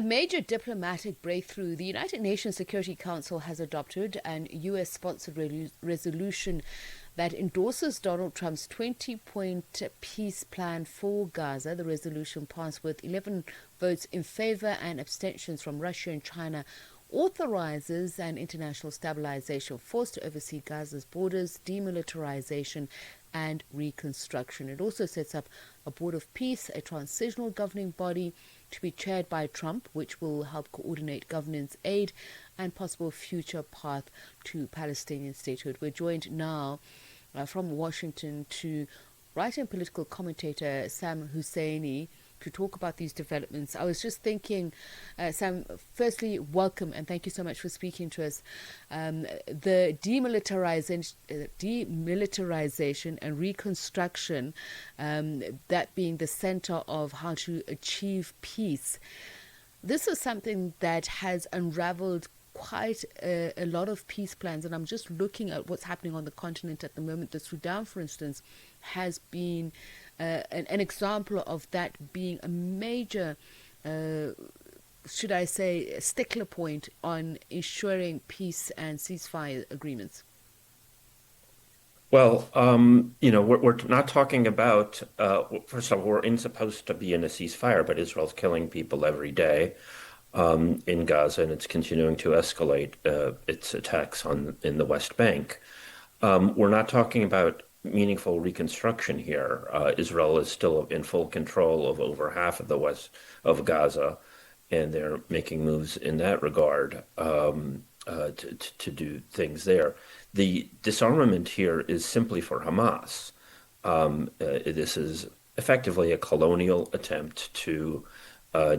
major diplomatic breakthrough. The United Nations Security Council has adopted an US sponsored resolution that endorses Donald Trump's 20-point peace plan for Gaza. The resolution passed with 11 votes in favor and abstentions from Russia and China. Authorizes an international stabilization force to oversee Gaza's borders, demilitarization, and reconstruction. It also sets up a board of peace, a transitional governing body to be chaired by Trump, which will help coordinate governance aid and possible future path to Palestinian statehood. We're joined now from Washington to writer and political commentator Sam Husseini to talk about these developments. I was just thinking, Sam, firstly, welcome and thank you so much for speaking to us. The demilitarization and reconstruction, that being the center of how to achieve peace. This is something that has unraveled quite a lot of peace plans, and I'm just looking at what's happening on the continent at the moment. The Sudan, for instance, has been an example of that being a major, should I say, stickler point on ensuring peace and ceasefire agreements. Well, we're not talking about, first of all, we're supposed to be in a ceasefire, but Israel's killing people every day in Gaza, and it's continuing to escalate its attacks in the West Bank. We're not talking about meaningful reconstruction here. Israel is still in full control of over half of the west of Gaza, and they're making moves in that regard to do things there. The disarmament here is simply for Hamas. This is effectively a colonial attempt to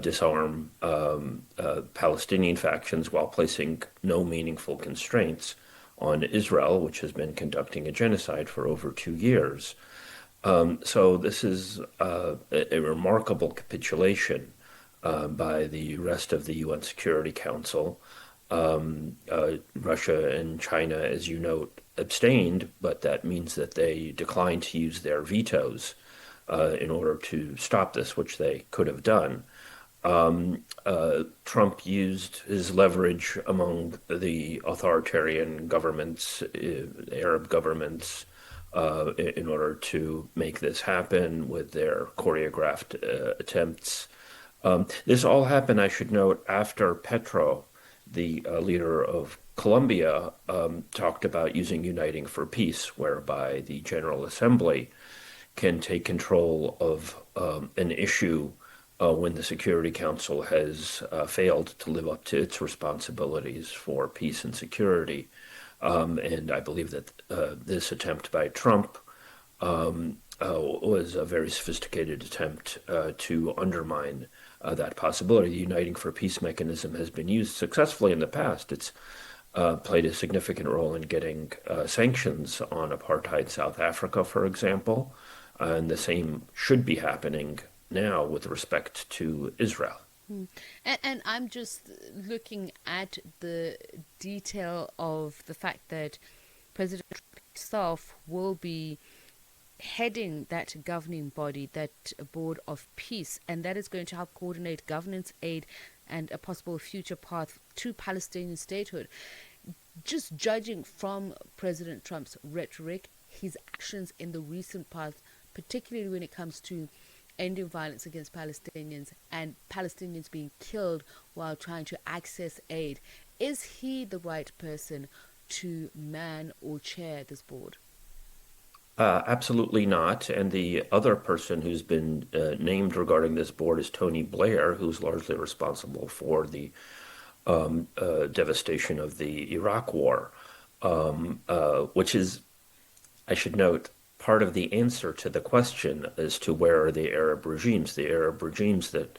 disarm Palestinian factions while placing no meaningful constraints on Israel, which has been conducting a genocide for over 2 years. So this is a remarkable capitulation by the rest of the UN Security Council. Russia and China, as you note, abstained, but that means that they declined to use their vetoes in order to stop this, which they could have done. Trump used his leverage among the authoritarian governments, Arab governments, in order to make this happen with their choreographed attempts. This all happened, I should note, after Petro, the leader of Colombia, talked about using Uniting for Peace, whereby the General Assembly can take control of an issue when the Security Council has failed to live up to its responsibilities for peace and security. And I believe that this attempt by Trump was a very sophisticated attempt to undermine that possibility. The Uniting for Peace mechanism has been used successfully in the past. It's played a significant role in getting sanctions on apartheid South Africa, for example, and the same should be happening now with respect to Israel. And I'm just looking at the detail of the fact that President Trump himself will be heading that governing body, that board of peace, and that is going to help coordinate governance aid and a possible future path to Palestinian statehood. Just judging from President Trump's rhetoric, his actions in the recent past, particularly when it comes to ending violence against Palestinians and Palestinians being killed while trying to access aid, is he the right person to man or chair this board? Absolutely not. And the other person who's been named regarding this board is Tony Blair, who's largely responsible for the devastation of the Iraq War, which is, I should note, part of the answer to the question as to where are the Arab regimes. The Arab regimes that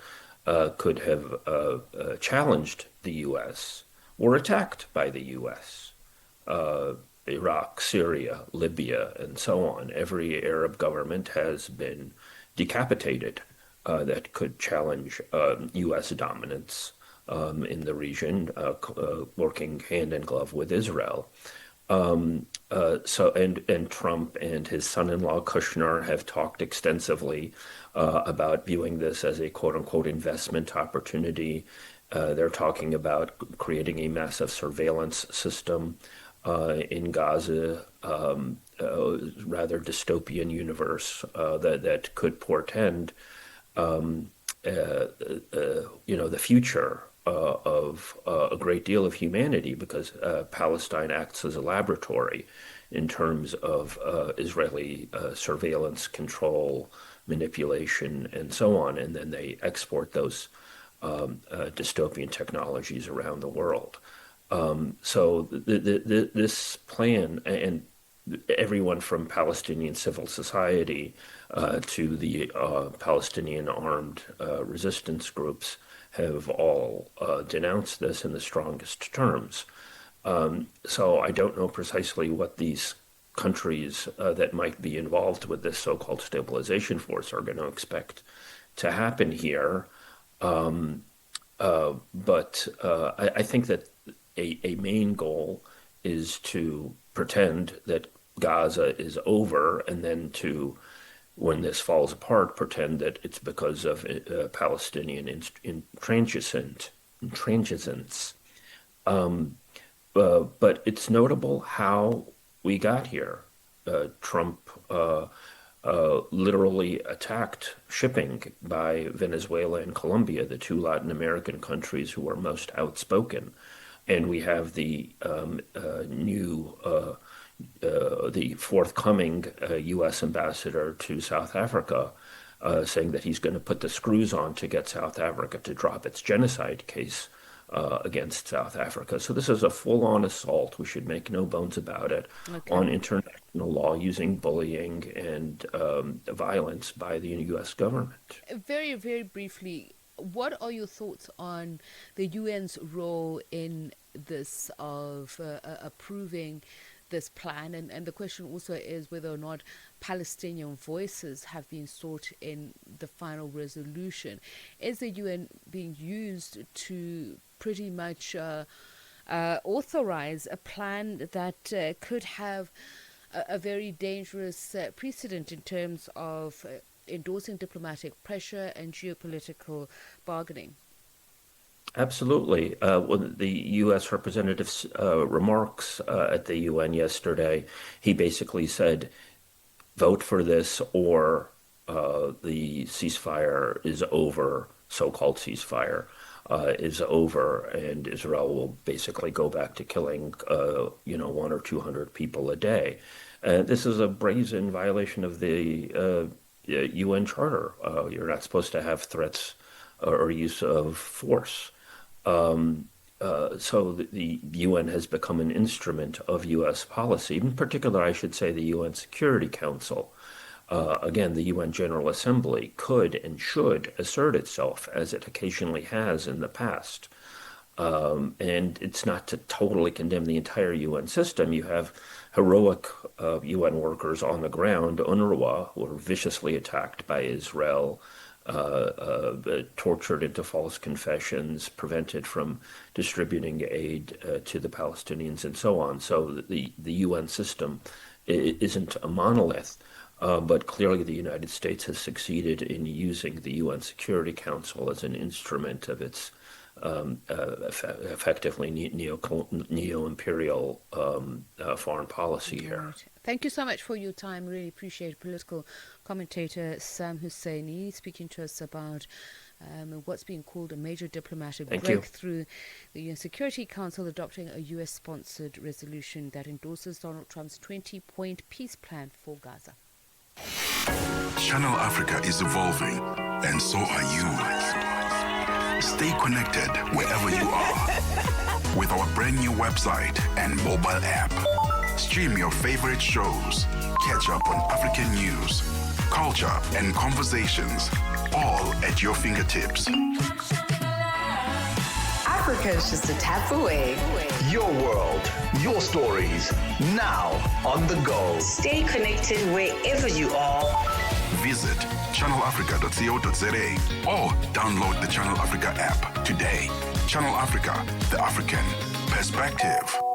could have challenged the U.S. were attacked by the U.S. Iraq, Syria, Libya, and so on. Every Arab government has been decapitated that could challenge U.S. dominance in the region, working hand in glove with Israel. And Trump and his son-in-law Kushner have talked extensively about viewing this as a quote-unquote investment opportunity They're talking about creating a massive surveillance system in Gaza, rather dystopian universe that could portend, the future of a great deal of humanity, because Palestine acts as a laboratory in terms of Israeli surveillance, control, manipulation, and so on, and then they export those dystopian technologies around the world. So this plan, and everyone from Palestinian civil society to the Palestinian armed resistance groups have all denounced this in the strongest terms. So I don't know precisely what these countries that might be involved with this so-called stabilization force are going to expect to happen here. But I think that a main goal is to pretend that Gaza is over, and then to, when this falls apart, pretend that it's because of Palestinian intransigence. But it's notable how we got here. Trump literally attacked shipping by Venezuela and Colombia, the two Latin American countries who are most outspoken. And we have the the forthcoming U.S. ambassador to South Africa saying that he's going to put the screws on to get South Africa to drop its genocide case against South Africa. So this is a full-on assault, we should make no bones about it, on international law, using bullying and violence by the U.S. government. Very, very briefly, what are your thoughts on the UN's role in this, of approving this plan? And the question also is whether or not Palestinian voices have been sought in the final resolution. Is the UN being used to pretty much authorize a plan that could have a very dangerous precedent in terms of endorsing diplomatic pressure and geopolitical bargaining? Absolutely. When the U.S. representative's remarks at the UN yesterday, he basically said, vote for this or the ceasefire is over, so-called ceasefire is over, and Israel will basically go back to killing, 100 or 200 people a day. This is a brazen violation of the UN Charter. You're not supposed to have threats or use of force. So the UN has become an instrument of U.S. policy. In particular, I should say the UN Security Council. Again, the UN General Assembly could and should assert itself, as it occasionally has in the past. And it's not to totally condemn the entire UN system. You have heroic UN workers on the ground, UNRWA, who were viciously attacked by Israel, tortured into false confessions, prevented from distributing aid to the Palestinians, and so on. So the UN system isn't a monolith. But clearly the United States has succeeded in using the UN Security Council as an instrument of its effectively neo-imperial foreign policy here. Right. Thank you so much for your time. Really appreciate it. Political commentator Sam Husseini speaking to us about what's being called a major diplomatic breakthrough. The UN Security Council adopting a US-sponsored resolution that endorses Donald Trump's 20-point peace plan for Gaza. Channel Africa is evolving, and so are you. Stay connected wherever you are with our brand new website and mobile app. Stream your favorite shows, catch up on African news, culture, and conversations, all at your fingertips. Africa is just a tap away. Your world, your stories, now on the go. Stay connected wherever you are. Visit channelafrica.co.za or download the Channel Africa app today. Channel Africa, the African perspective.